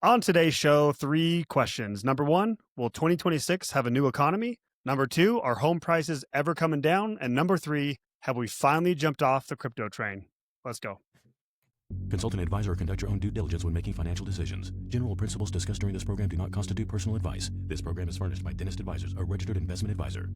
On today's show, 3 questions. Number 1, will 2026 have a new economy? Number 2, are home prices ever coming down? And number 3, have we finally jumped off the crypto train? Let's go. Consult an advisor or conduct your own due diligence when making financial decisions. General principles discussed during this program do not constitute personal advice. This program is furnished by Dentist Advisors, a registered investment advisor.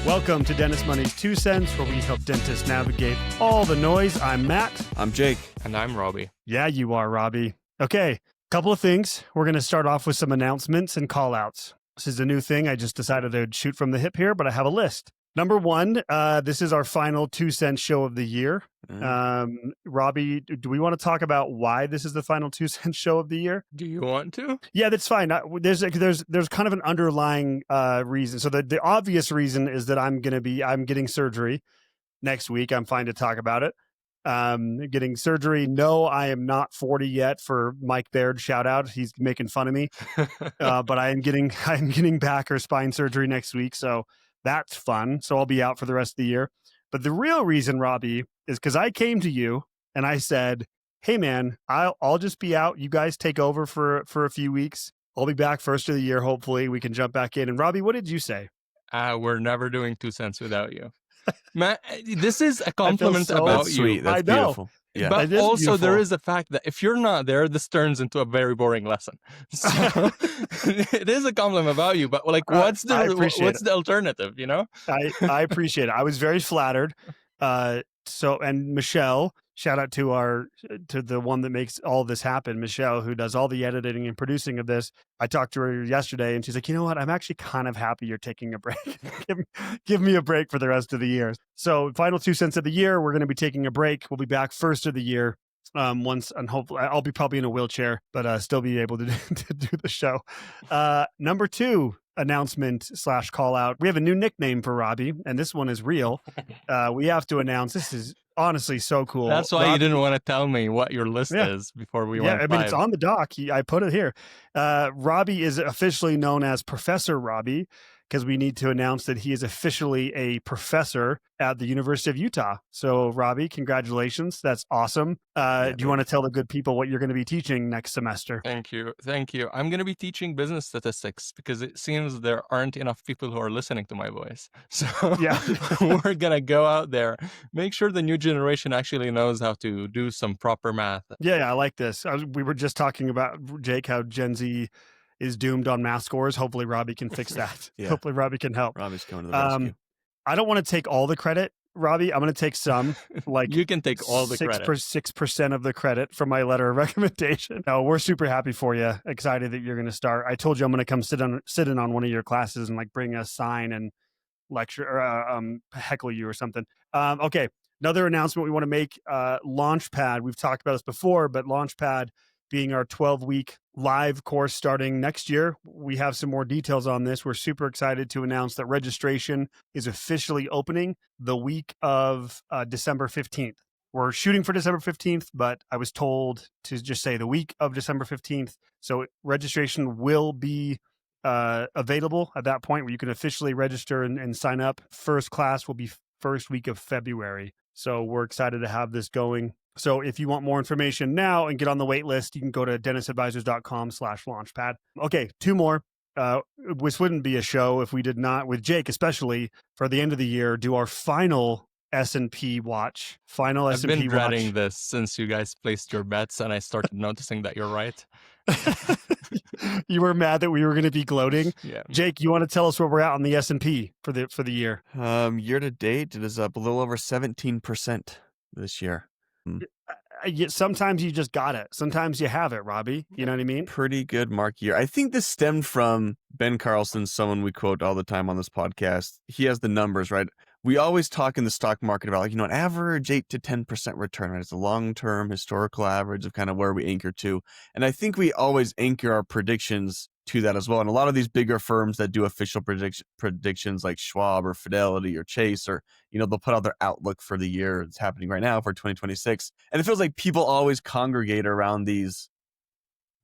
Welcome to Dentist Money's 2 cents, where we help dentists navigate all the noise. I'm Matt. I'm Jake. And I'm Rabih. Yeah, you are, Rabih. Okay, couple of things. We're going to start off with some announcements and call-outs. This is a new thing. I just decided to shoot from the hip here, but I have a list. Number 1, this is our final 2 cent show of the year. Rabih, do we want to talk about why this is the final 2 cent show of the year? Do you want to? Yeah, that's fine. There's kind of an underlying reason. So the obvious reason is that I'm getting surgery next week. I'm fine to talk about it. Getting surgery. No, I am not 40 yet. For Mike Baird, shout out. He's making fun of me. But I'm getting back or spine surgery next week. So that's fun. So I'll be out for the rest of the year. But the real reason, Rabih, is because I came to you and I said, hey man, I'll just be out. You guys take over for a few weeks. I'll be back first of the year. Hopefully we can jump back in. And Rabih, what did you say? We're never doing 2 cents without you. Matt, this is a compliment about you. Sweet. That's I know. beautiful. Yeah. But also there is a fact that if you're not there, this turns into a very boring lesson. So it is a compliment about you, but like, what's the alternative, you know? I appreciate it. I was very flattered. And Michelle, shout out to the one that makes all this happen, Michelle, who does all the editing and producing of this. I talked to her yesterday and she's like, you know what? I'm actually kind of happy you're taking a break. give me a break for the rest of the year. So final 2 cents of the year, we're going to be taking a break. We'll be back first of the year. Once, and hopefully I'll be probably in a wheelchair, but still be able to do the show. Number 2 announcement / call out. We have a new nickname for Rabih, and this one is real. We have to announce. This is honestly so cool. That's why you didn't want to tell me what your list is before we went live. I mean, it's on the doc. I put it here. Rabih is officially known as Professor Rabih because we need to announce that he is officially a professor at the University of Utah. So Rabih, congratulations. That's awesome. Do you want to tell the good people what you're going to be teaching next semester? Thank you. I'm going to be teaching business statistics because it seems there aren't enough people who are listening to my voice. So we're going to go out there, make sure the new generation actually knows how to do some proper math. Yeah, I like this. We were just talking about, Jake, how Gen Z is doomed on math scores. Hopefully Rabih can fix that. Hopefully Rabih can help. Rabih's coming to the rescue. I don't want to take all the credit, Rabih. I'm going to take some. Like you can take all the credit. 6% of the credit from my letter of recommendation. No, we're super happy for you. Excited that you're going to start. I told you I'm going to come sit in on one of your classes and like bring a sign and lecture or heckle you or something. Okay. Another announcement we want to make, Launchpad. We've talked about this before, but Launchpad being our 12-week live course starting next year. We have some more details on this. We're super excited to announce that registration is officially opening the week of December 15th. We're shooting for December 15th, but I was told to just say the week of December 15th. So registration will be available at that point where you can officially register and sign up. First class will be first week of February. So we're excited to have this going. So if you want more information now and get on the wait list, you can go to dentistadvisors.com/launchpad. Okay, 2 more. This wouldn't be a show if we did not, with Jake especially, for the end of the year, do our final S&P watch. Final S&P watch. I've been dreading this since you guys placed your bets and I started noticing that you're right. You were mad that we were going to be gloating. Yeah. Jake, you want to tell us where we're at on the S&P for the year? Year to date, it is up a little over 17% this year. Sometimes you just got it. Sometimes you have it, Rabih. You know what I mean? Pretty good mark year. I think this stemmed from Ben Carlson, someone we quote all the time on this podcast. He has the numbers, right? We always talk in the stock market about, an average 8 to 10% return, right? It's a long-term historical average of kind of where we anchor to. And I think we always anchor our predictions to that as well. And a lot of these bigger firms that do official predictions like Schwab or Fidelity or Chase, or, they'll put out their outlook for the year. It's happening right now for 2026. And it feels like people always congregate around these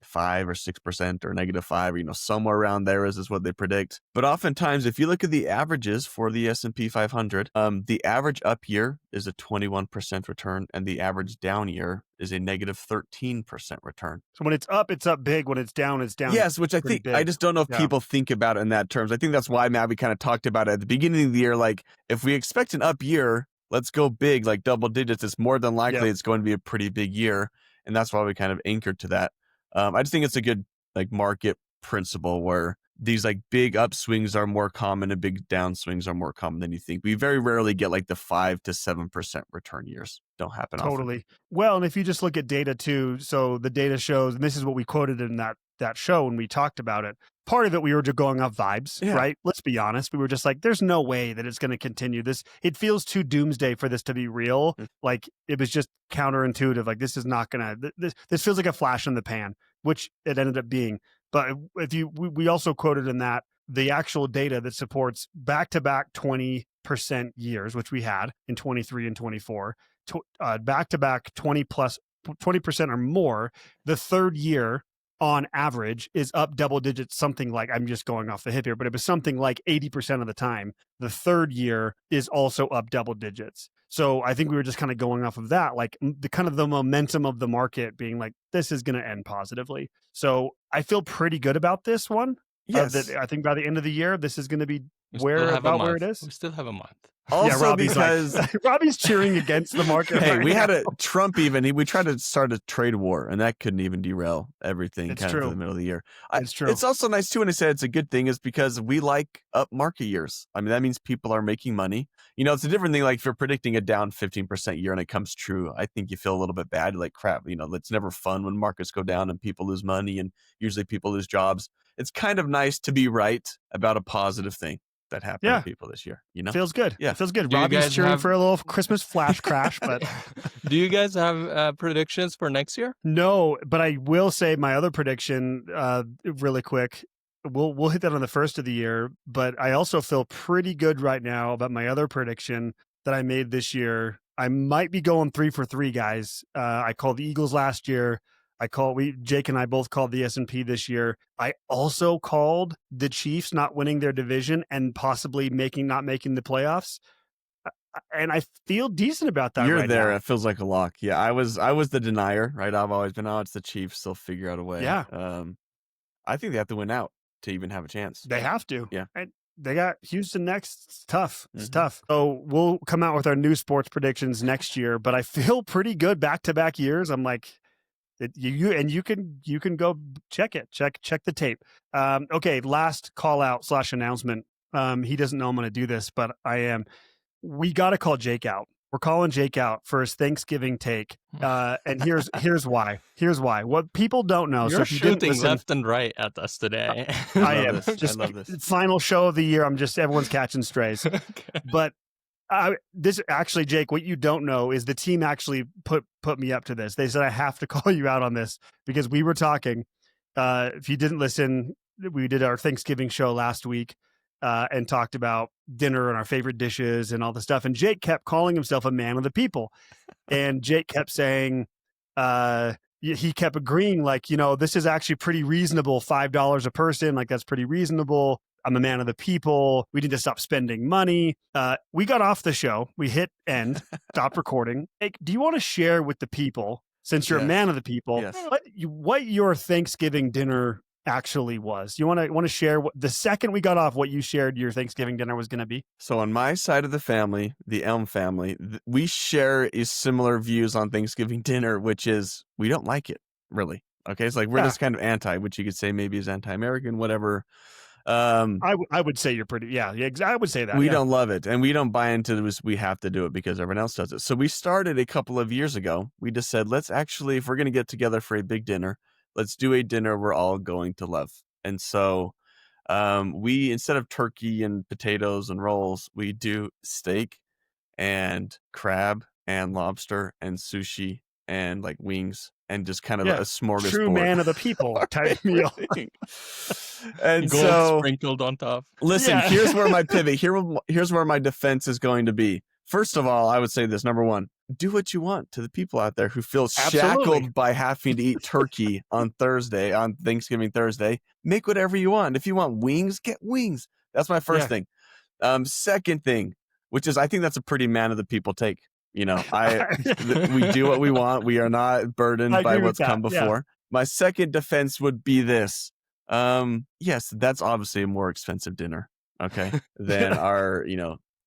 5 or 6% or -5, or, somewhere around there is what they predict. But oftentimes, if you look at the averages for the S&P 500, the average up year is a 21% return, and the average down year is a -13% return. So when it's up big. When it's down Yes, which I think, I just don't know if people think about it in that terms. I think that's why, Matt, we kind of talked about it at the beginning of the year. Like, if we expect an up year, let's go big, like double digits. It's more than likely it's going to be a pretty big year. And that's why we kind of anchored to that. I just think it's a good like market principle where these like big upswings are more common and big downswings are more common than you think. We very rarely get like the 5 to 7% return years. Don't happen totally often. Well, and if you just look at data too, so the data shows, and this is what we quoted in that show when we talked about it. Part of it, we were just going off vibes, right? Let's be honest. We were just like, there's no way that it's going to continue this. It feels too doomsday for this to be real. Like, it was just counterintuitive. Like, this is not going to, this feels like a flash in the pan, which it ended up being. But we also quoted in that the actual data that supports back-to-back 20% years, which we had in 23 and 24, back-to-back 20% or more, the third year on average is up double digits, something like, I'm just going off the hip here, but it was something like 80% of the time. The third year is also up double digits. So I think we were just kind of going off of that, like the kind of the momentum of the market being like, this is going to end positively. So I feel pretty good about this one. Yes. I think by the end of the year, this is going to be where it is. We still have a month. Also, because Rabih's cheering against the market. Hey, we had a Trump we tried to start a trade war, and that couldn't even derail everything of in the middle of the year. It's true. It's also nice too when I say it's a good thing is because we like up market years. I mean, that means people are making money. It's a different thing. Like if you're predicting a down 15% year and it comes true, I think you feel a little bit bad. Like crap, it's never fun when markets go down and people lose money, and usually people lose jobs. It's kind of nice to be right about a positive thing that happened to people this year. Feels good. Yeah, it feels good. Rabih's cheering for a little Christmas flash crash, but do you guys have predictions for next year? No, but I will say my other prediction really quick. We'll hit that on the first of the year, but I also feel pretty good right now about my other prediction that I made this year. I might be going 3 for 3, guys. I called the Eagles last year. Jake and I both called the S&P this year. I also called the Chiefs not winning their division and possibly not making the playoffs. And I feel decent about that. You're there. Now. It feels like a lock. Yeah, I was the denier, right? I've always been, it's the Chiefs. They'll figure out a way. Yeah. I think they have to win out to even have a chance. They have to. Yeah. And they got Houston next. It's tough. It's tough. So we'll come out with our new sports predictions next year, but I feel pretty good back-to-back years. I'm like, you can go check it. Check the tape. Okay, last call out / announcement. He doesn't know I'm going to do this, but I am. We got to call Jake out. We're calling Jake out for his Thanksgiving take. And here's why. Here's why. What people don't know. You're shooting left and right at us today. I am. I love this. Final show of the year. Everyone's catching strays. Okay. But this actually, Jake, what you don't know is the team actually put me up to this. They said I have to call you out on this because we were talking. If you didn't listen, we did our Thanksgiving show last week and talked about dinner and our favorite dishes and all the stuff. And Jake kept calling himself a man of the people. And Jake kept saying, he kept agreeing, like, this is actually pretty reasonable. $5 a person. Like, that's pretty reasonable. I'm a man of the people. We need to stop spending money. We got off the show. We hit end, stopped recording. Hey, do you want to share with the people, since you're a man of the people, what your Thanksgiving dinner actually was? You want to share the second we got off, what you shared your Thanksgiving dinner was going to be? So on my side of the family, the Elm family, we share similar views on Thanksgiving dinner, which is we don't like it, really. Okay, it's like we're just kind of anti, which you could say maybe is anti-American, whatever. I would say you're pretty, I would say that. We don't love it, and we don't buy into this. We have to do it because everyone else does it. So we started a couple of years ago. We just said, let's actually, if we're going to get together for a big dinner, let's do a dinner we're all going to love. And so we, instead of turkey and potatoes and rolls, we do steak and crab and lobster and sushi and like wings and just kind of a smorgasbord. True man of the people type meal. And gold so sprinkled on top. Listen, here's where my pivot, here's where my defense is going to be. First of all, I would say this. Number one, do what you want to the people out there who feel Absolutely. shackled by having to eat turkey on Thanksgiving Thursday. Make whatever you want. If you want wings, get wings. That's my first thing. Second thing, which is I think that's a pretty man of the people take. We do what we want. We are not burdened by what's come before. My second defense would be this. Yes, that's obviously a more expensive dinner, okay, than our,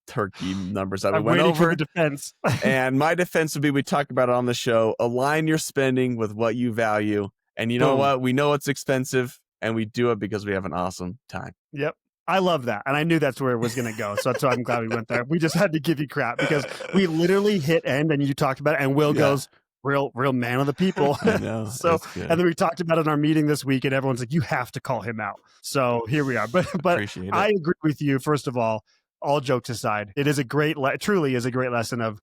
turkey numbers that we went over. For the defense. And my defense would be, we talk about it on the show, align your spending with what you value. And you know what? We know it's expensive and we do it because we have an awesome time. Yep. I love that. And I knew that's where it was going to go. So that's why I'm glad we went there. We just had to give you crap because we literally hit end and you talked about it and Will goes, real man of the people. I know. So, and then we talked about it in our meeting this week and everyone's like, you have to call him out. So here we are. But I agree with you. First of all jokes aside, it is truly is a great lesson of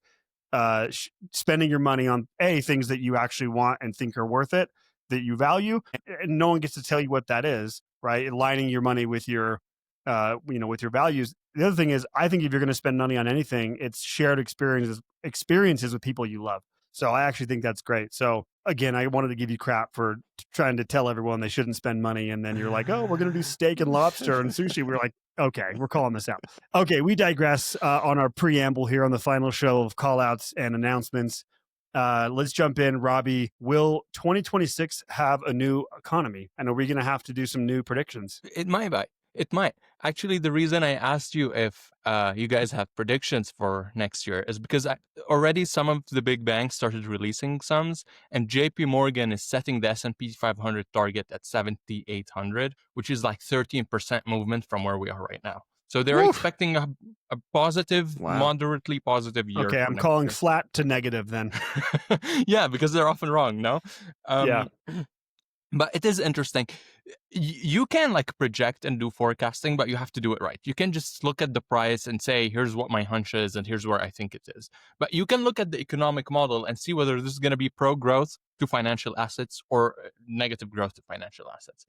spending your money on things that you actually want and think are worth it, that you value. And no one gets to tell you what that is, right? Aligning your money with your, with your values. The other thing is, I think if you're going to spend money on anything, it's shared experiences with people you love. So I actually think that's great. So again, I wanted to give you crap for trying to tell everyone they shouldn't spend money. And then you're like, oh, we're going to do steak and lobster and sushi. We're like, okay, we're calling this out. Okay, we digress on our preamble here on the final show of call outs and announcements. Let's jump in. Rabih, will 2026 have a new economy? And are we going to have to do some new predictions? It might. It might. Actually, the reason I asked you if you guys have predictions for next year is because already some of the big banks started releasing sums, and JP Morgan is setting the S&P 500 target at 7,800, which is like 13% movement from where we are right now. So they're expecting a positive, moderately positive year. Okay, I'm calling flat to negative then. Yeah, because they're often wrong, no? But it is interesting. You can project and do forecasting, but you have to do it right. You can just look at the price and say, here's what my hunch is and here's where I think it is. But you can look at the economic model and see whether this is going to be pro-growth to financial assets or negative growth to financial assets.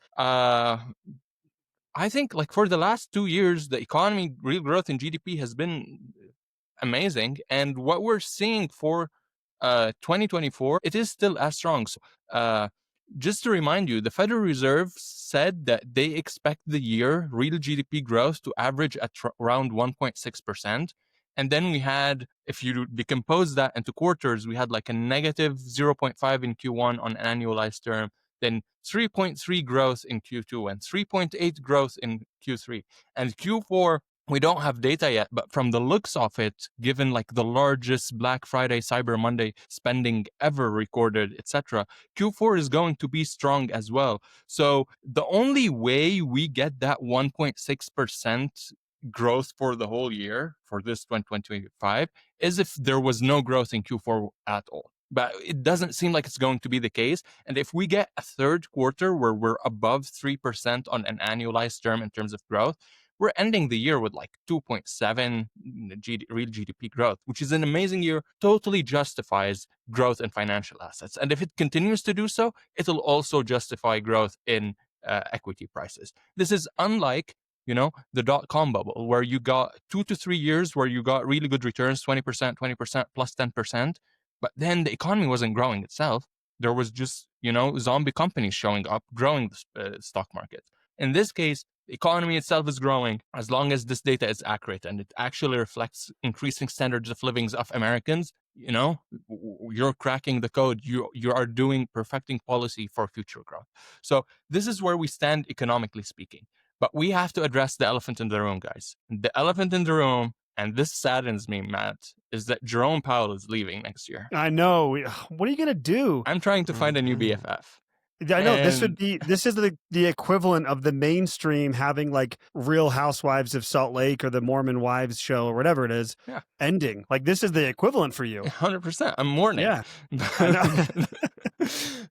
I think for the last 2 years, the economy, real growth in GDP has been amazing. And what we're seeing for 2024, it is still as strong. So, just to remind you, the Federal Reserve said that they expect the year real GDP growth to average at around 1.6%. And then we had, if you decompose that into quarters, we had a negative 0.5 in Q1 on an annualized term, then 3.3 growth in Q2 and 3.8 growth in Q3. And Q4, we don't have data yet, but from the looks of it, given the largest Black Friday, Cyber Monday spending ever recorded, etc., Q4 is going to be strong as well. So the only way we get that 1.6% growth for the whole year for this 2025 is if there was no growth in Q4 at all. But it doesn't seem like it's going to be the case. And if we get a third quarter where we're above 3% on an annualized term in terms of growth, we're ending the year with 2.7 real GDP growth, which is an amazing year, totally justifies growth in financial assets. And if it continues to do so, it'll also justify growth in equity prices. This is unlike, the dot-com bubble, where you got 2 to 3 years where you got really good returns, 20%, plus 10%, but then the economy wasn't growing itself. There was just, zombie companies showing up, growing the stock market. In this case, the economy itself is growing as long as this data is accurate and it actually reflects increasing standards of living of Americans. You're cracking the code. You are perfecting policy for future growth. So this is where we stand economically speaking. But we have to address the elephant in the room, guys. The elephant in the room, and this saddens me, Matt, is that Jerome Powell is leaving next year. I know. What are you going to do? I'm trying to find a new BFF. I know this is the equivalent of the mainstream having Real Housewives of Salt Lake or the Mormon Wives show or whatever it is ending. This is the equivalent for you. 100%. I'm mourning. Yeah.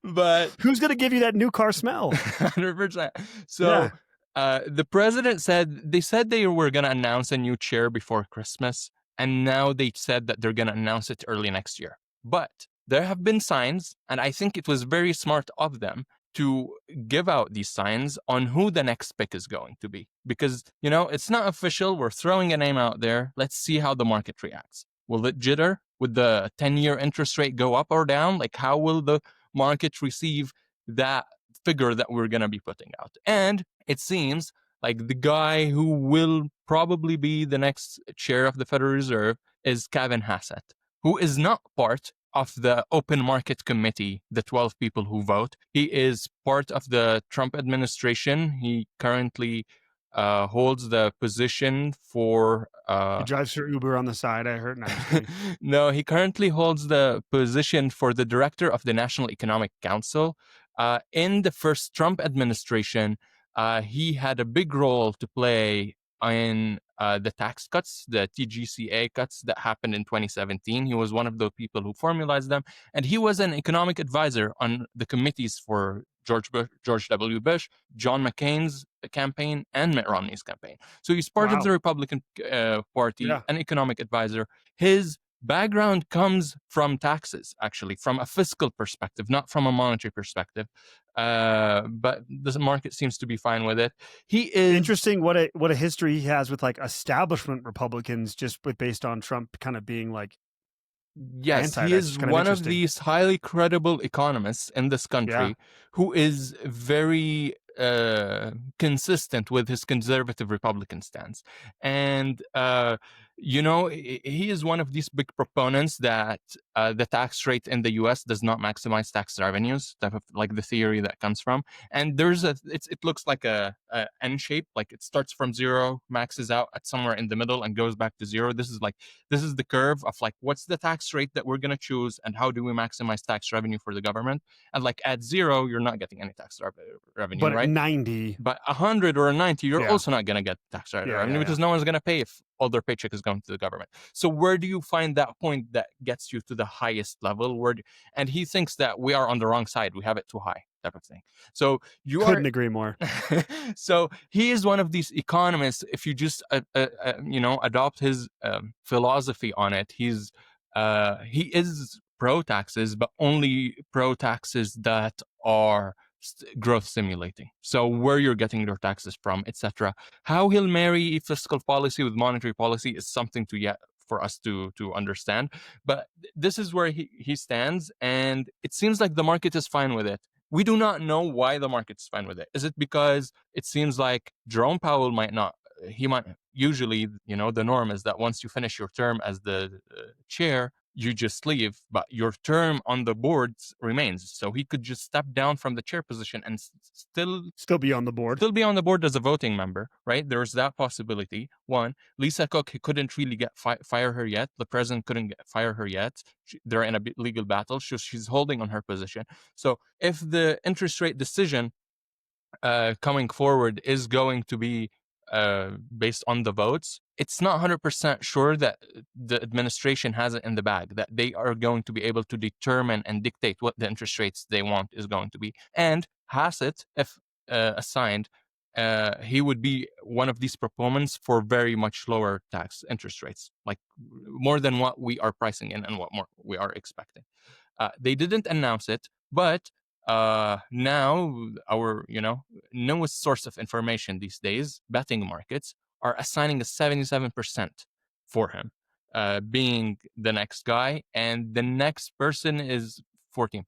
But who's going to give you that new car smell? 100%. So the president said they were going to announce a new chair before Christmas. And now they said that they're going to announce it early next year. But there have been signs, and I think it was very smart of them to give out these signs on who the next pick is going to be. Because, it's not official. We're throwing a name out there. Let's see how the market reacts. Will it jitter? Would the 10-year interest rate go up or down? Like, how will the market receive that figure that we're going to be putting out? And it seems like the guy who will probably be the next chair of the Federal Reserve is Kevin Hassett, who is not part of the open market committee, the 12 people who vote. He is part of the Trump administration. He currently holds the position for... He drives for Uber on the side, I heard. No, I'm just kidding. No, he currently holds the position for the director of the National Economic Council. In the first Trump administration, he had a big role to play in the tax cuts, the TGCA cuts that happened in 2017. He was one of the people who formalized them, and he was an economic advisor on the committees for George W. Bush, John McCain's campaign, and Mitt Romney's campaign. So he's part of the Republican Party, an economic advisor. His background comes from taxes, actually, from a fiscal perspective, not from a monetary perspective. But the market seems to be fine with it. He is interesting what a history he has with like establishment Republicans, just based on Trump kind of being like, yes, he is one of these highly credible economists in this country who is very consistent with his conservative Republican stance. And, you know, he is one of these big proponents that the tax rate in the U.S. does not maximize tax revenues, type of like the theory that comes from. And there's it looks like a N shape, like it starts from zero, maxes out at somewhere in the middle, and goes back to zero. This is the curve of like, what's the tax rate that we're going to choose, and how do we maximize tax revenue for the government? And like at zero, you're not getting any tax revenue, but right? At 90, but 100 or a 90, you're also not going to get tax revenue because no one's going to pay if all their paycheck is going to the government. So where do you find that point that gets you to the highest level? And he thinks that we are on the wrong side. We have it too high, type of thing. So you couldn't agree more. So he is one of these economists. If you just adopt his philosophy on it, he is pro taxes, but only pro taxes that are growth stimulating. So where you're getting your taxes from, etc. How he'll marry fiscal policy with monetary policy is something for us to understand. But this is where he stands, and it seems like the market is fine with it. We do not know why the market's fine with it. Is it because it seems like Jerome Powell might not? He might. Usually, the norm is that once you finish your term as the chair, you just leave, but your term on the board remains. So he could just step down from the chair position and still be on the board. Still be on the board as a voting member, right? There's that possibility. One, Lisa Cook, he couldn't really fire her yet. The president couldn't fire her yet. They're in a legal battle. She's holding on her position. So if the interest rate decision coming forward is going to be based on the votes, it's not 100% sure that the administration has it in the bag, that they are going to be able to determine and dictate what the interest rates they want is going to be. And Hassett, if assigned, he would be one of these proponents for very much lower tax interest rates, like more than what we are pricing in and what more we are expecting. They didn't announce it, but now our newest source of information these days, betting markets, are assigning a 77% for him being the next guy, and the next person is 14%.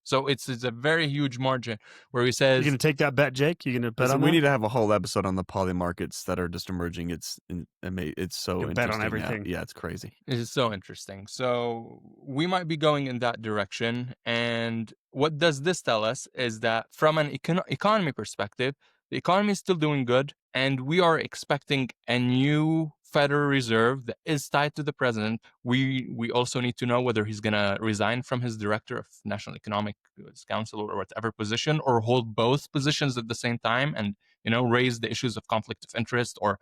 So it's a very huge margin where he says... You're going to take that bet, Jake? You're going to bet on that? We need to have a whole episode on the poly markets that are just emerging. It's so interesting. Bet on everything. Yeah, it's crazy. It is so interesting. So we might be going in that direction. And what does this tell us is that from an economy perspective, the economy is still doing good, and we are expecting a new Federal Reserve that is tied to the president. We also need to know whether he's going to resign from his director of National Economic Council or whatever position, or hold both positions at the same time and, raise the issues of conflict of interest or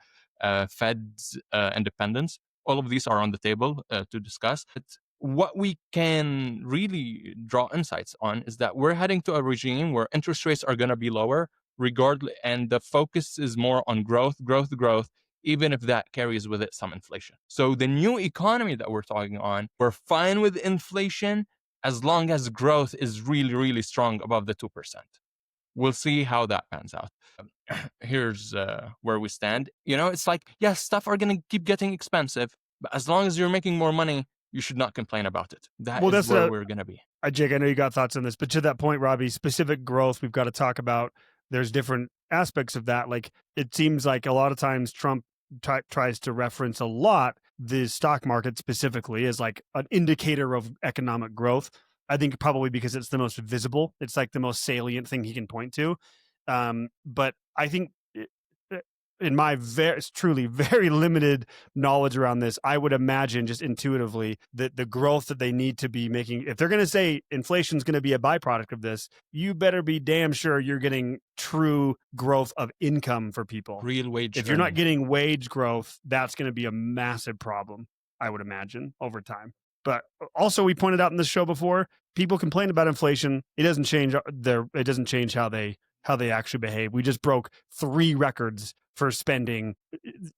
Fed's independence. All of these are on the table to discuss. But what we can really draw insights on is that we're heading to a regime where interest rates are going to be lower regardless, and the focus is more on growth, even if that carries with it some inflation. So the new economy that we're talking on, we're fine with inflation as long as growth is really, really strong above the 2%. We'll see how that pans out. Here's where we stand. It's like, yes, stuff are going to keep getting expensive, but as long as you're making more money, you should not complain about it. That is where we're going to be. Jake, I know you got thoughts on this, but to that point, Rabih, specific growth, we've got to talk about. There's different aspects of that. Like, it seems like a lot of times Trump tries to reference a lot the stock market specifically as like an indicator of economic growth. I think probably because it's the most visible. It's like the most salient thing he can point to. But I think in my truly very limited knowledge around this, I would imagine just intuitively that the growth that they need to be making, if they're going to say inflation is going to be a byproduct of this, you better be damn sure you're getting true growth of income for people. Real wage. If you're not getting wage growth, that's going to be a massive problem, I would imagine, over time. But also, we pointed out in this show before, people complain about inflation. It doesn't change it doesn't change how they actually behave. We just broke 3 records for spending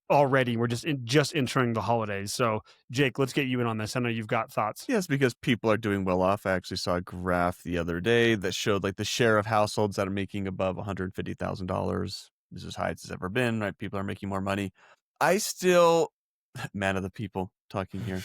already. We're just entering the holidays. So, Jake, let's get you in on this. I know you've got thoughts. Yes, because people are doing well off. I actually saw a graph the other day that showed like the share of households that are making above $150,000. This is as high as it's ever been, right? People are making more money. I still, man of the people talking here.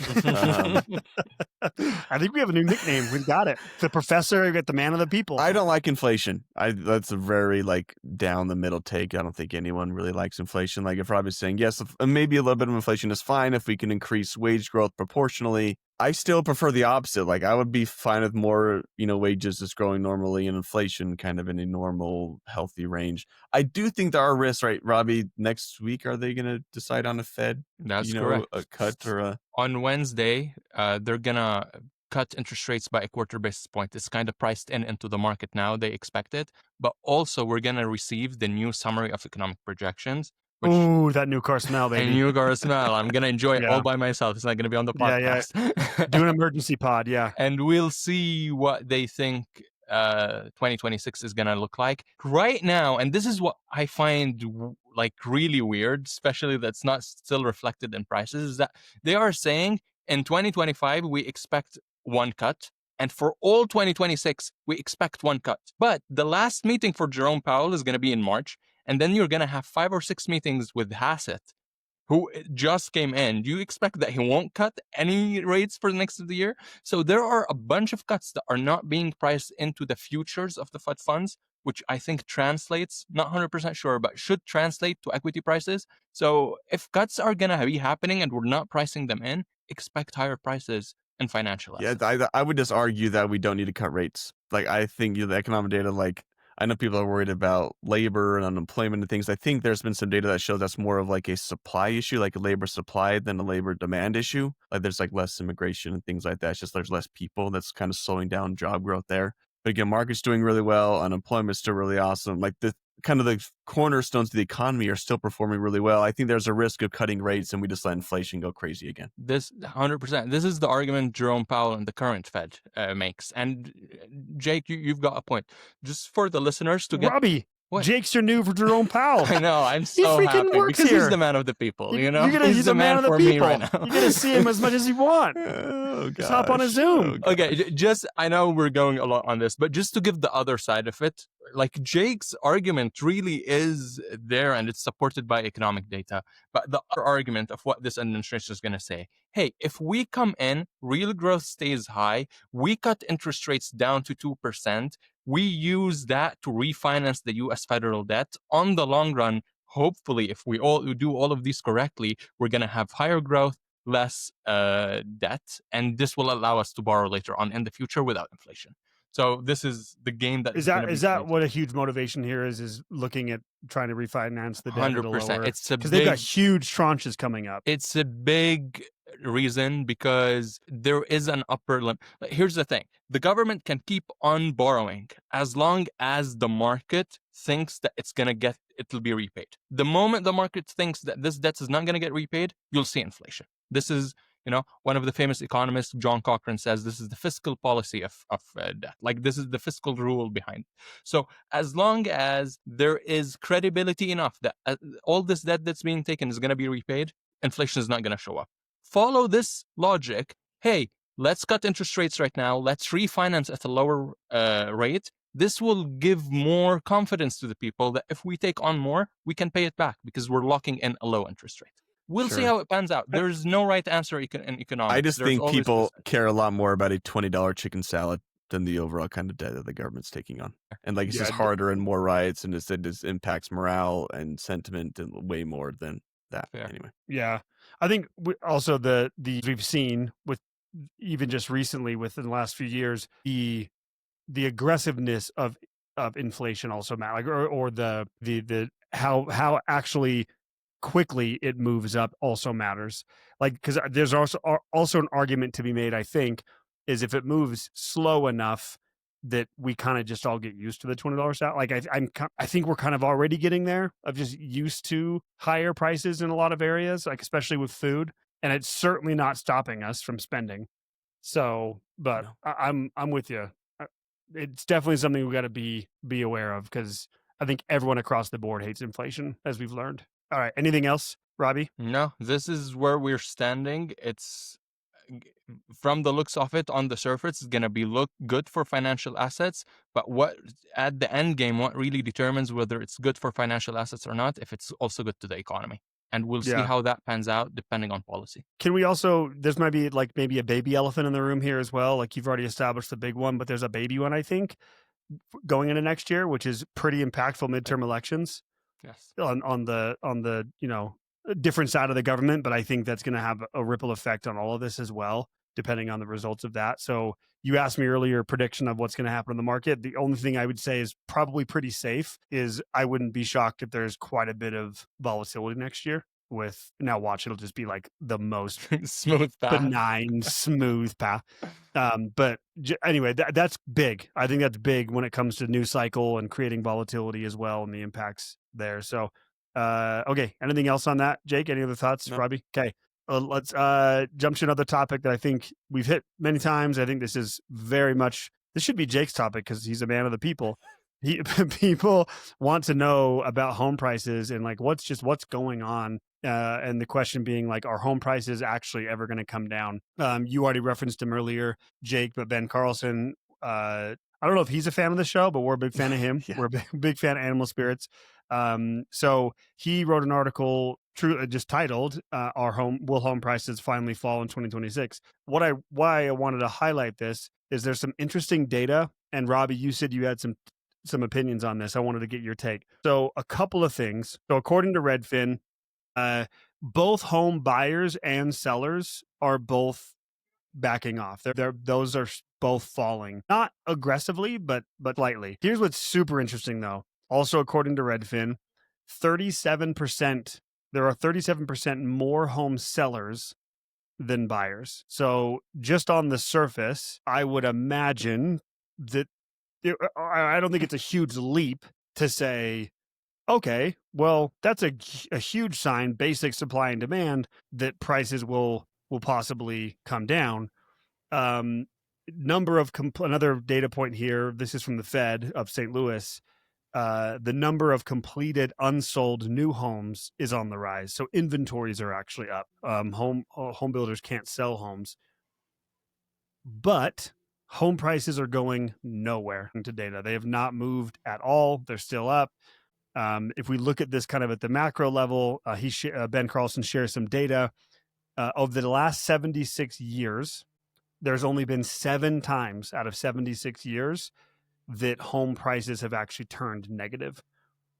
I think we have a new nickname. We've got it. The professor, we got the man of the people. I don't like inflation. That's a very like down the middle take. I don't think anyone really likes inflation. Like if Rabih's saying, yes, maybe a little bit of inflation is fine if we can increase wage growth proportionally. I still prefer the opposite. Like I would be fine with more, wages just growing normally and inflation kind of in a normal, healthy range. I do think there are risks, right, Rabih? Next week, are they going to decide on a Fed? That's correct. A cut or a... On Wednesday, they're going to cut interest rates by a quarter basis point. It's kind of priced into the market now. They expect it. But also, we're going to receive the new summary of economic projections. Ooh, that new car smell, baby. A new car smell. I'm going to enjoy it all by myself. It's not going to be on the podcast. Yeah. Do an emergency pod, yeah. And we'll see what they think 2026 is going to look like. Right now, and this is what I find like really weird, especially that's not still reflected in prices, is that they are saying in 2025, we expect 1 cut. And for all 2026, we expect 1 cut. But the last meeting for Jerome Powell is going to be in March. And then you're going to have 5 or 6 meetings with Hassett, who just came in. Do you expect that he won't cut any rates for the next of the year? So there are a bunch of cuts that are not being priced into the futures of the Fed funds, which I think translates, not 100% sure, but should translate to equity prices. So if cuts are going to be happening and we're not pricing them in, expect higher prices in financial assets. Yeah, I would just argue that we don't need to cut rates. Like I think the economic data, like I know people are worried about labor and unemployment and things. I think there's been some data that shows that's more of like a supply issue, like a labor supply than a labor demand issue. Like there's like less immigration and things like that. It's just there's less people. That's kind of slowing down job growth there. But again, market's doing really well. Unemployment's still really awesome. Like the kind of the cornerstones of the economy are still performing really well. I think there's a risk of cutting rates and we just let inflation go crazy again. This 100%. This is the argument Jerome Powell and the current Fed makes. And Jake, you've got a point. Just for the listeners to get... Rabih, what? Jake's your new Jerome Powell. I know. I'm so happy because he's the man of the people. He's the man for me right now. You're going to see him as much as you want. Oh, just hop on a Zoom. Okay, I know we're going a lot on this, but just to give the other side of it, like Jake's argument really is there and it's supported by economic data. But the other argument of what this administration is going to say, hey, if we come in, real growth stays high, we cut interest rates down to 2%, we use that to refinance the U.S. federal debt. On the long run, hopefully, if we do all of these correctly, we're going to have higher growth, less debt, and this will allow us to borrow later on in the future without inflation. So this is the game that is that what a huge motivation here is looking at trying to refinance the debt 100%. It's because they've got huge tranches coming up. It's a big reason because there is an upper limit. Here's the thing. The government can keep on borrowing as long as the market thinks that it'll be repaid. The moment the market thinks that this debt is not going to get repaid, you'll see inflation. This is, one of the famous economists, John Cochrane, says this is the fiscal policy of debt. Like this is the fiscal rule behind it. So as long as there is credibility enough that all this debt that's being taken is going to be repaid, inflation is not going to show up. Follow this logic. Hey, let's cut interest rates right now. Let's refinance at a lower rate. This will give more confidence to the people that if we take on more, we can pay it back because we're locking in a low interest rate. We'll see Sure. how it pans out. There's no right answer in economics. I just There's think always two people sides. care a lot more about a $20 chicken salad than the overall kind of debt that the government's taking on. And like, it's just harder and more riots, and it just impacts morale and sentiment and way more than that. Fair. Anyway. Yeah. I think also the we've seen with even just recently within the last few years, the aggressiveness of inflation also matter, like, or the how actually quickly it moves up also matters. Like, because there's also an argument to be made, I think, is if it moves slow enough that we kind of just all get used to the $20 salad. Like I think we're kind of already getting there of just used to higher prices in a lot of areas, like especially with food, and it's certainly not stopping us from spending. So, but No. I'm with you. It's definitely something we got to be aware of, because I think everyone across the board hates inflation, as we've learned. All right. Anything else, Rabih? No, this is where we're standing. It's from the looks of it on the surface, it's going to be look good for financial assets. But what at the end game, what really determines whether it's good for financial assets or not, if it's also good to the economy. And we'll see how that pans out depending on policy. Can we also, there's might be like maybe a baby elephant in the room here as well. Like, you've already established the big one, but there's a baby one, I think, going into next year, which is pretty impactful midterm elections. Yes. On the different side of the government, but I think that's going to have a ripple effect on all of this as well, depending on the results of that. So you asked me earlier prediction of what's going to happen in the market. The only thing I would say is probably pretty safe is I wouldn't be shocked if there's quite a bit of volatility next year. With now, watch, it'll just be like the most smooth path, benign, smooth path. But anyway, that's big. I think that's big when it comes to news cycle and creating volatility as well, and the impacts there. So, okay. Anything else on that, Jake? Any other thoughts, No. Rabih? Okay. Let's jump to another topic that I think we've hit many times. I think this should be Jake's topic because he's a man of the people. People want to know about home prices and like what's going on. And the question being like, are home prices actually ever going to come down? You already referenced him earlier, Jake, but Ben Carlson, I don't know if he's a fan of the show, but we're a big fan of him. Yeah. We're a big fan of Animal Spirits. So he wrote an article just titled, Will home prices finally fall in 2026? Why I wanted to highlight this is there's some interesting data. And Rabih, you said you had some opinions on this. I wanted to get your take. So a couple of things. So according to Redfin, both home buyers and sellers are both backing off. Those are both falling, not aggressively, but slightly. Here's what's super interesting though. Also, according to Redfin, 37%, there are 37% more home sellers than buyers. So just on the surface, I would imagine that I don't think it's a huge leap to say, okay, well, that's a huge sign, basic supply and demand, that prices will possibly come down. Another data point here, this is from the Fed of St. Louis, the number of completed unsold new homes is on the rise. So inventories are actually up. Home builders can't sell homes. But home prices are going nowhere into data. They have not moved at all. They're still up. If we look at this kind of at the macro level, Ben Carlson shares some data. Over the last 76 years, there's only been 7 times out of 76 years that home prices have actually turned negative.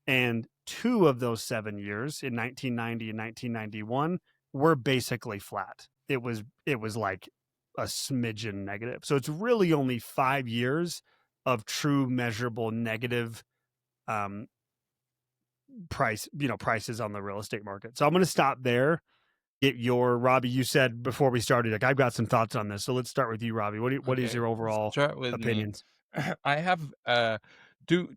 And 2 of those 7 years, in 1990 and 1991, were basically flat. It was like a smidgen negative. So it's really only 5 years of true measurable negative prices on the real estate market. So I'm going to stop there. Get your, Rabih, you said before we started, like, I've got some thoughts on this. So let's start with you, Rabih. What is your overall opinions? I have two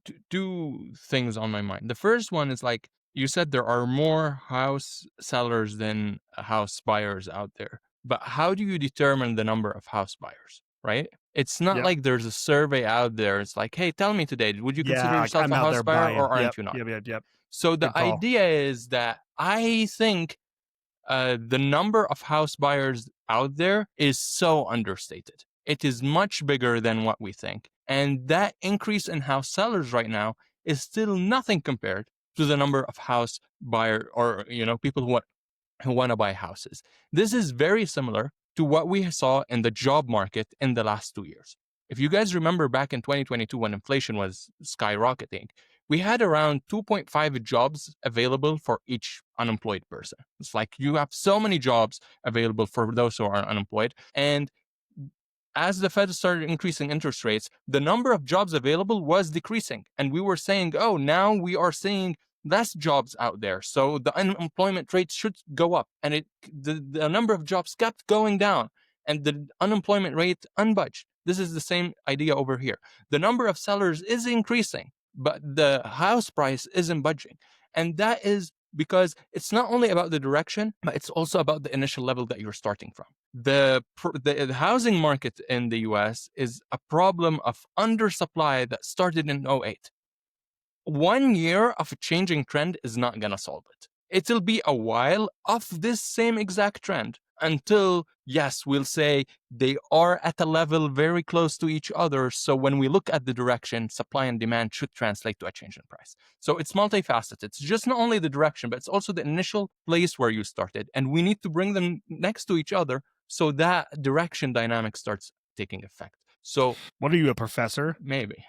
things on my mind. The first one is, like you said, there are more house sellers than house buyers out there. But how do you determine the number of house buyers, right? It's not like there's a survey out there. It's like, hey, tell me today, would you consider yourself a house buyer or aren't you not? Yep. So the idea is that I think the number of house buyers out there is so understated. It is much bigger than what we think. And that increase in house sellers right now is still nothing compared to the number of house buyer or, people who who want to buy houses. This is very similar to what we saw in the job market in the last 2 years. If you guys remember back in 2022 when inflation was skyrocketing, we had around 2.5 jobs available for each unemployed person. It's like you have so many jobs available for those who are unemployed. And as the Fed started increasing interest rates, the number of jobs available was decreasing. And we were saying, oh, now we are seeing less jobs out there. So the unemployment rate should go up. And the number of jobs kept going down and the unemployment rate unbudged. This is the same idea over here. The number of sellers is increasing, but the house price isn't budging. And that is because it's not only about the direction, but it's also about the initial level that you're starting from. The housing market in the US is a problem of undersupply that started in 2008. 1 year of a changing trend is not going to solve it. It'll be a while of this same exact trend until, yes, we'll say they are at a level very close to each other. So when we look at the direction, supply and demand should translate to a change in price. So it's multifaceted. It's just not only the direction, but it's also the initial place where you started. And we need to bring them next to each other so that direction dynamic starts taking effect. So what are you, a professor? Maybe.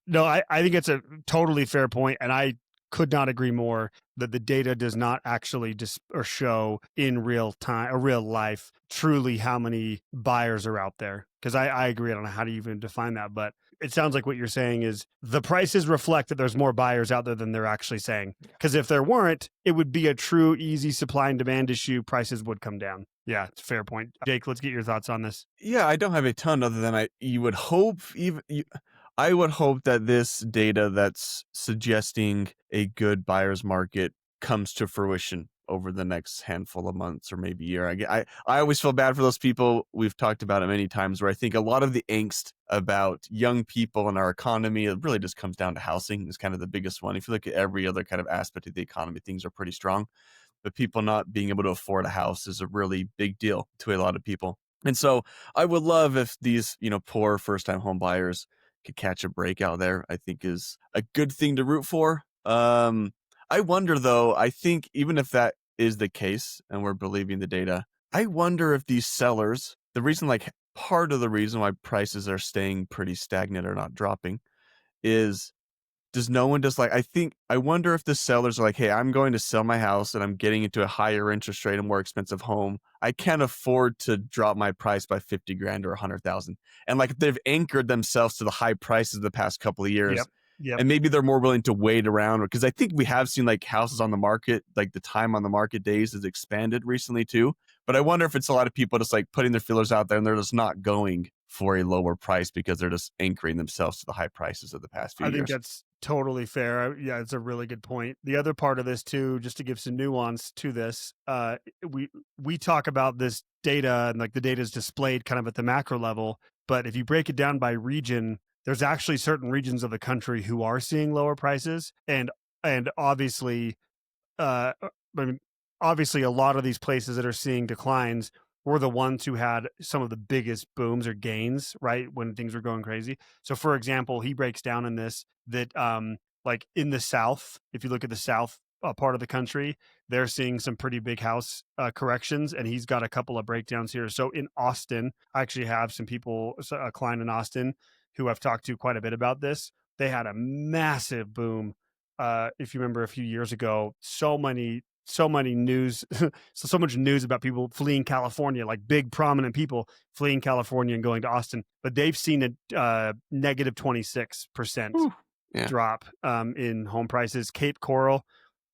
No, I think it's a totally fair point, and I could not agree more that the data does not actually or show in real time or real life truly how many buyers are out there. Because I agree, I don't know how to even define that, but it sounds like what you're saying is the prices reflect that there's more buyers out there than they're actually saying. Because if there weren't, it would be a true easy supply and demand issue. Prices would come down. Yeah, it's a fair point. Jake, let's get your thoughts on this. Yeah, I don't have a ton other than I would hope that this data that's suggesting a good buyer's market comes to fruition over the next handful of months or maybe year. I always feel bad for those people. We've talked about it many times where I think a lot of the angst about young people in our economy, it really just comes down to housing is kind of the biggest one. If you look at every other kind of aspect of the economy, things are pretty strong. But people not being able to afford a house is a really big deal to a lot of people. And so I would love if these, poor first-time home buyers could catch a break out there. I think is a good thing to root for. I wonder though, I think even if that is the case and we're believing the data, I wonder if these sellers, part of the reason why prices are staying pretty stagnant or not dropping is I wonder if the sellers are like, hey, I'm going to sell my house and I'm getting into a higher interest rate and more expensive home. I can't afford to drop my price by 50 grand or 100,000. And they've anchored themselves to the high prices the past couple of years. Yep. And maybe they're more willing to wait around because I think we have seen houses on the market, the time on the market days has expanded recently too. But I wonder if it's a lot of people just putting their feelers out there and they're just not going for a lower price because they're just anchoring themselves to the high prices of the past few years. I think that's totally fair. Yeah, it's a really good point. The other part of this too, just to give some nuance to this, we talk about this data and the data is displayed kind of at the macro level, but if you break it down by region, there's actually certain regions of the country who are seeing lower prices, and obviously, obviously a lot of these places that are seeing declines were the ones who had some of the biggest booms or gains, right, when things were going crazy. So, for example, he breaks down in this that, in the South, if you look at the South part of the country, they're seeing some pretty big house corrections, and he's got a couple of breakdowns here. So, in Austin, I actually have some people, a client in Austin, who I've talked to quite a bit about this. They had a massive boom. If you remember a few years ago, so much news about people fleeing California, big prominent people fleeing California and going to Austin, but they've seen a negative 26% drop in home prices. Cape Coral,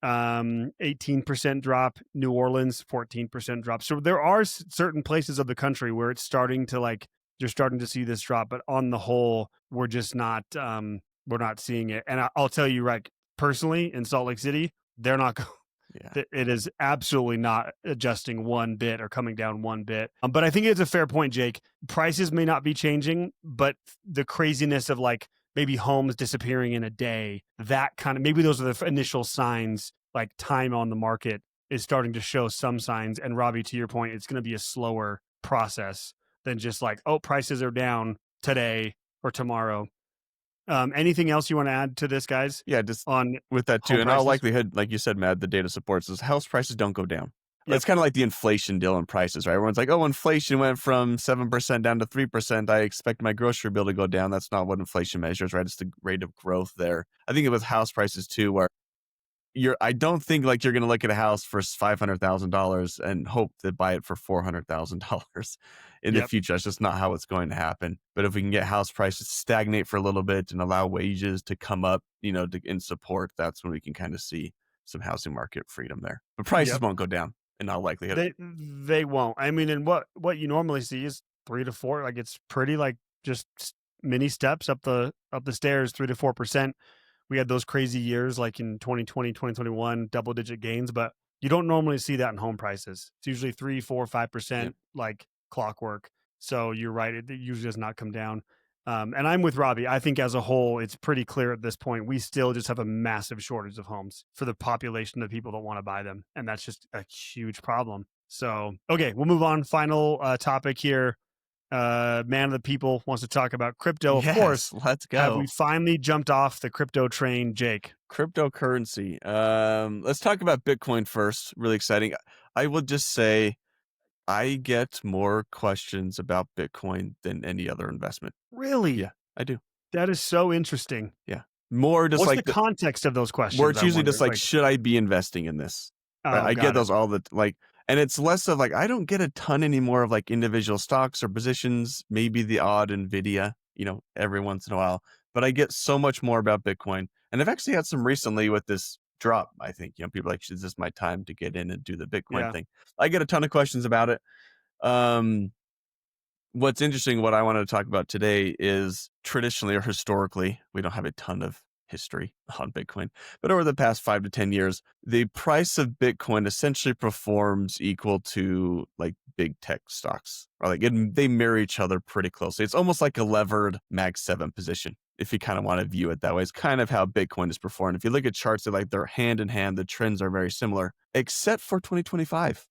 18% drop. New Orleans, 14% drop. So there are certain places of the country where it's starting to you're starting to see this drop, but on the whole, we're just not we're not seeing it. And I'll tell you, personally, in Salt Lake City, they're not. Yeah. It is absolutely not adjusting one bit or coming down one bit. But I think it's a fair point, Jake. Prices may not be changing, but the craziness of maybe homes disappearing in a day, that kind of, maybe those are the initial signs, time on the market is starting to show some signs. And Rabih, to your point, it's going to be a slower process than just prices are down today or tomorrow. Anything else you want to add to this, guys? Yeah, just On with that too. home In all prices? likelihood, like you said, Matt, the data supports is house prices don't go down. Yep. It's kind of like the inflation deal in prices, right? Everyone's like, oh, inflation went from 7% down to 3%. I expect my grocery bill to go down. That's not what inflation measures, right? It's the rate of growth there. I think it was house prices too, where I don't think like you're going to look at a house for $500,000 and hope to buy it for $400,000 in the Yep. future. That's just not how it's going to happen. But if we can get house prices to stagnate for a little bit and allow wages to come up, in support, that's when we can kind of see some housing market freedom there. But prices Yep. won't go down in all likelihood. They won't. I mean, and what you normally see is 3 to 4. Like it's pretty like just mini steps up the stairs, 3 to 4%. We had those crazy years like in 2020, 2021, double digit gains, but you don't normally see that in home prices. It's usually 3, 4, 5%, like clockwork. So you're right. It usually does not come down. And I'm with Rabih. I think as a whole, it's pretty clear at this point, we still just have a massive shortage of homes for the population of people that want to buy them. And that's just a huge problem. So, okay, we'll move on. Final topic here. Man of the people wants to talk about crypto. Of course, let's go. Have we finally jumped off the crypto train, Jake? Cryptocurrency. Let's talk about Bitcoin first. Really exciting. I will just say I get more questions about Bitcoin than any other investment. Really? Yeah, I do. That is so interesting. Yeah. More just What's like the context of those questions? where it's usually just like, should I be investing in this? Right? I get those all the and it's less of like, I don't get a ton anymore of like individual stocks or positions, maybe the odd Nvidia, every once in a while, but I get so much more about Bitcoin. And I've actually had some recently with this drop. I think, people are like, is this my time to get in and do the Bitcoin thing? I get a ton of questions about it. What's interesting, what I wanted to talk about today is traditionally or historically, we don't have a ton of history on Bitcoin, but over the past 5 to 10 years, the price of Bitcoin essentially performs equal to like big tech stocks, or like they mirror each other pretty closely. It's almost like a levered Mag 7 position. If you kind of want to view it that way, it's kind of how Bitcoin is performed. If you look at charts, they're hand in hand. The trends are very similar, except for 2025.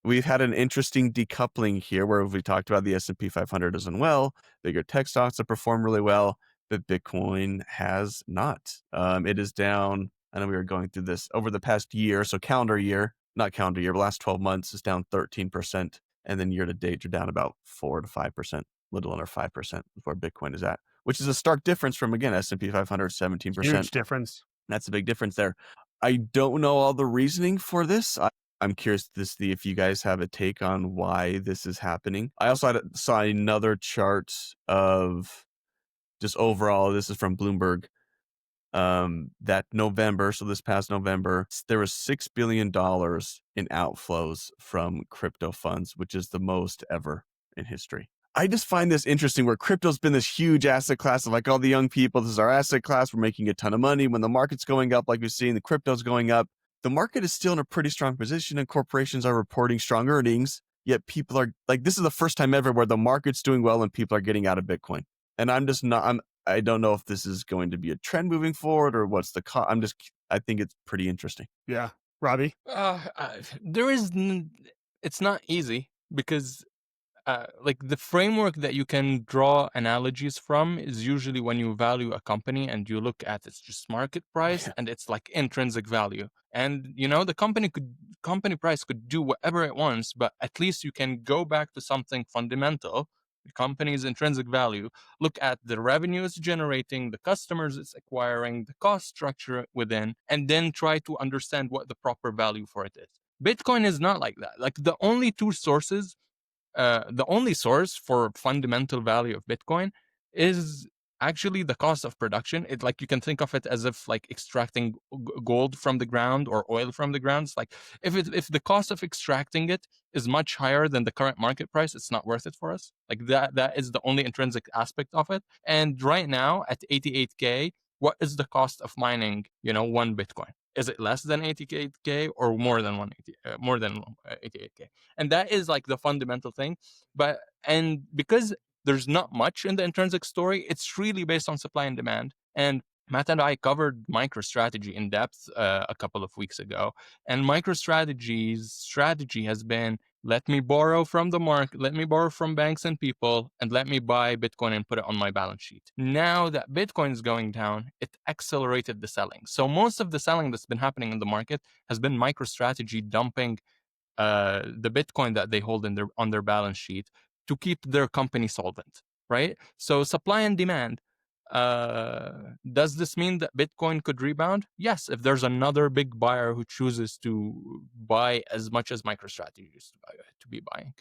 We've had an interesting decoupling here where we talked about the S&P 500 as well. Bigger tech stocks have performed really well, but Bitcoin has not. It is down. I know we were going through this over the past year. So not calendar year, but last 12 months is down 13%. And then year to date, you're down about 4 to 5%, a little under 5% where Bitcoin is at, which is a stark difference from, again, S&P 500, 17%. Huge difference. That's a big difference there. I don't know all the reasoning for this. I'm curious to see if you guys have a take on why this is happening. I also saw another chart of just overall, this is from Bloomberg, that November, so this past November, there was $6 billion in outflows from crypto funds, which is the most ever in history. I just find this interesting where crypto's been this huge asset class of like all the young people, this is our asset class, we're making a ton of money. When the market's going up, like we've seen, the crypto's going up. The market is still in a pretty strong position and corporations are reporting strong earnings, yet people are like, this is the first time ever where the market's doing well and people are getting out of Bitcoin. And I don't know if this is going to be a trend moving forward or what's I think it's pretty interesting. Yeah. Rabih? It's not easy because like the framework that you can draw analogies from is usually when you value a company and you look at its just market price and it's like intrinsic value. And the company price could do whatever it wants, but at least you can go back to something fundamental, the company's intrinsic value, look at the revenue it's generating, the customers it's acquiring, the cost structure within, and then try to understand what the proper value for it is. Bitcoin is not like that. Like the only source for fundamental value of Bitcoin is actually the cost of production. It like you can think of it as if like extracting gold from the ground or oil from the ground. It's like if the cost of extracting it is much higher than the current market price, it's not worth it for us. Like that is the only intrinsic aspect of it. And right now at 88K, what is the cost of mining, 1 Bitcoin? Is it less than 88K or more than 88K? And that is like the fundamental thing. And because there's not much in the intrinsic story, it's really based on supply and demand. And Matt and I covered MicroStrategy in depth a couple of weeks ago, and MicroStrategy's strategy has been, let me borrow from the market, let me borrow from banks and people, and let me buy Bitcoin and put it on my balance sheet. Now that Bitcoin is going down, it accelerated the selling. So most of the selling that's been happening in the market has been MicroStrategy dumping the Bitcoin that they hold on their balance sheet to keep their company solvent, right? So supply and demand. Does this mean that Bitcoin could rebound? Yes, if there's another big buyer who chooses to buy as much as MicroStrategy used to be buying.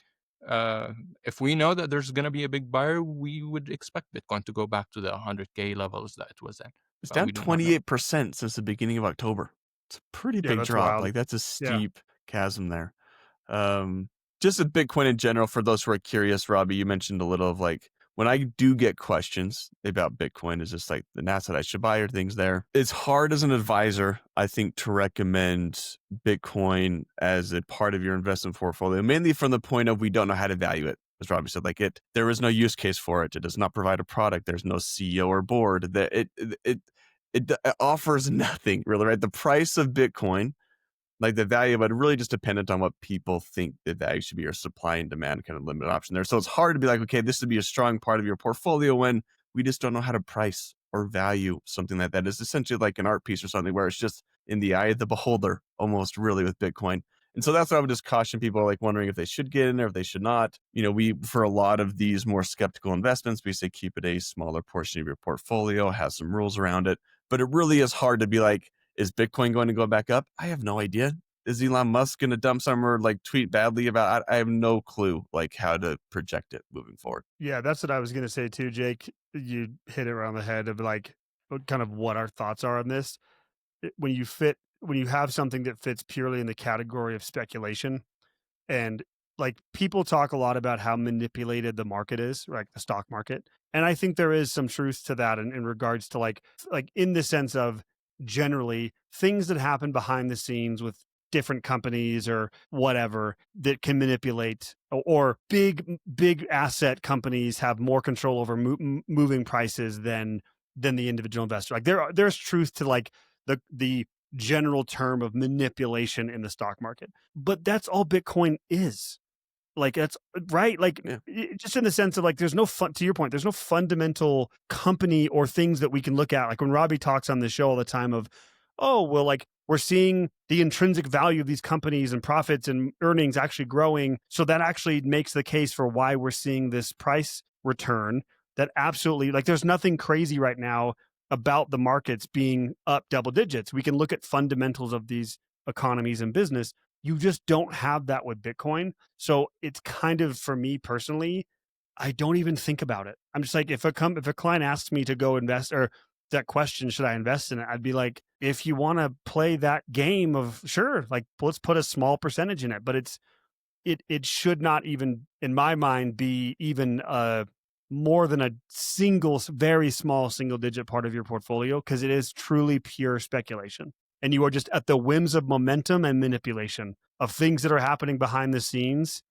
If we know that there's going to be a big buyer, we would expect Bitcoin to go back to the 100K levels that it was in. It's But down we do not know. 28% since the beginning of October. It's a pretty Yeah, big that's drop. wild. Like that's a Yeah. steep chasm there. Just a Bitcoin in general, for those who are curious, Rabih, you mentioned a little of like, when I do get questions about Bitcoin, is just like the asset I should buy or things there. It's hard as an advisor, I think, to recommend Bitcoin as a part of your investment portfolio, mainly from the point of we don't know how to value it. As Rabih said, like there is no use case for it. It does not provide a product. There's no CEO or board. That it offers nothing really, right? The price of Bitcoin, like the value, but really just dependent on what people think the value should be, or supply and demand kind of limited option there. So it's hard to be like, okay, this would be a strong part of your portfolio when we just don't know how to price or value something like that. It's essentially like an art piece or something where it's just in the eye of the beholder, almost really with Bitcoin. And so that's what I would just caution people, like wondering if they should get in there, if they should not. You know, we, for a lot of these more skeptical investments, we say keep it a smaller portion of your portfolio, has some rules around it. But it really is hard to be like, is Bitcoin going to go back up? I have no idea. Is Elon Musk going to dump some or like tweet badly about? I have no clue like how to project it moving forward. Yeah, that's what I was going to say too, Jake. You hit it around the head of like kind of what our thoughts are on this. When you have something that fits purely in the category of speculation, and like people talk a lot about how manipulated the market is, like the stock market. And I think there is some truth to that in regards to like in the sense of generally things that happen behind the scenes with different companies or whatever that can manipulate, or big asset companies have more control over moving prices than the individual investor. Like there's truth to like the general term of manipulation in the stock market, but that's all Bitcoin is. Like that's right. Like Yeah. just in the sense of like, there's no fun, to your point, there's no fundamental company or things that we can look at. Like when Rabih talks on the show all the time of, oh, well, like we're seeing the intrinsic value of these companies and profits and earnings actually growing. So that actually makes the case for why we're seeing this price return. That absolutely, like there's nothing crazy right now about the markets being up double digits. We can look at fundamentals of these economies and business. You just don't have that with Bitcoin. So it's kind of, for me personally, I don't even think about it. I'm just like, if a client asks me to go invest, or that question, should I invest in it? I'd be like, if you want to play that game of, sure, like let's put a small percentage in it, but it should not even, in my mind, be even more than a very small single digit part of your portfolio, because it is truly pure speculation. And you are just at the whims of momentum and manipulation of things that are happening behind the scenes.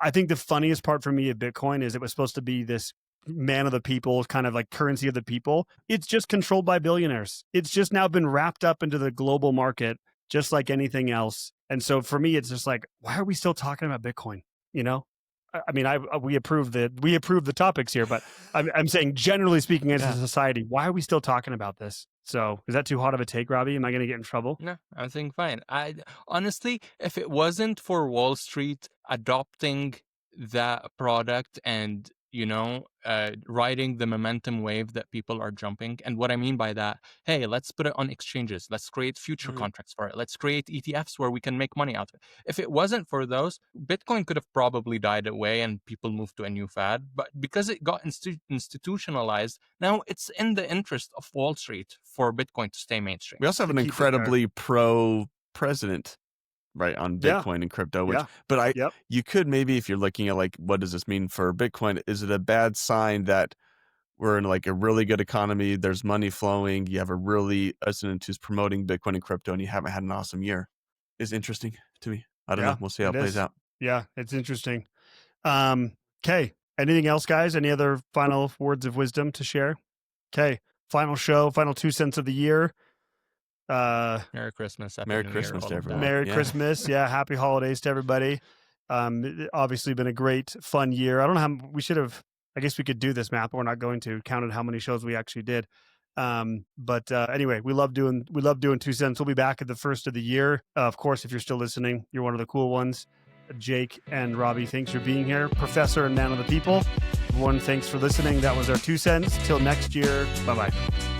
I think the funniest part for me of Bitcoin is it was supposed to be this man of the people, kind of like currency of the people. It's just controlled by billionaires. It's just now been wrapped up into the global market, just like anything else. And so for me, it's just like, why are we still talking about Bitcoin? You know, I mean, we approve the topics here, but I'm saying generally speaking, as a society, why are we still talking about this? So is that too hot of a take, Rabih? Am I going to get in trouble? No, I think fine. I honestly, if it wasn't for Wall Street adopting that product and riding the momentum wave that people are jumping, and what I mean by that, hey, let's put it on exchanges. Let's create future contracts for it. Let's create ETFs where we can make money out of it. If it wasn't for those, Bitcoin could have probably died away and people moved to a new fad. But because it got institutionalized, now it's in the interest of Wall Street for Bitcoin to stay mainstream. We also have an incredibly pro president, right, on Bitcoin and crypto, which, but you could maybe, if you're looking at like, what does this mean for Bitcoin? Is it a bad sign that we're in like a really good economy, there's money flowing, you have a really president who's promoting Bitcoin and crypto, and you haven't had an awesome year? Is interesting to me. I don't know. We'll see how it plays out. Yeah, it's interesting. Okay. Anything else, guys? Any other final words of wisdom to share? Okay. final show, final 2 cents of the year. Merry Christmas. Happy Merry New Year, Christmas all to of that. everyone. Merry Yeah. Christmas. Yeah. Happy holidays to everybody. Obviously been a great, fun year. I don't know how we should have, I guess we could do this math, but we're not going to count how many shows we actually did. But anyway, we love doing 2 cents. We'll be back at the first of the year. Of course, if you're still listening, you're one of the cool ones. Jake and Rabih, thanks for being here. Professor and man of the people. Everyone, thanks for listening. That was our 2 cents. Till next year. Bye-bye.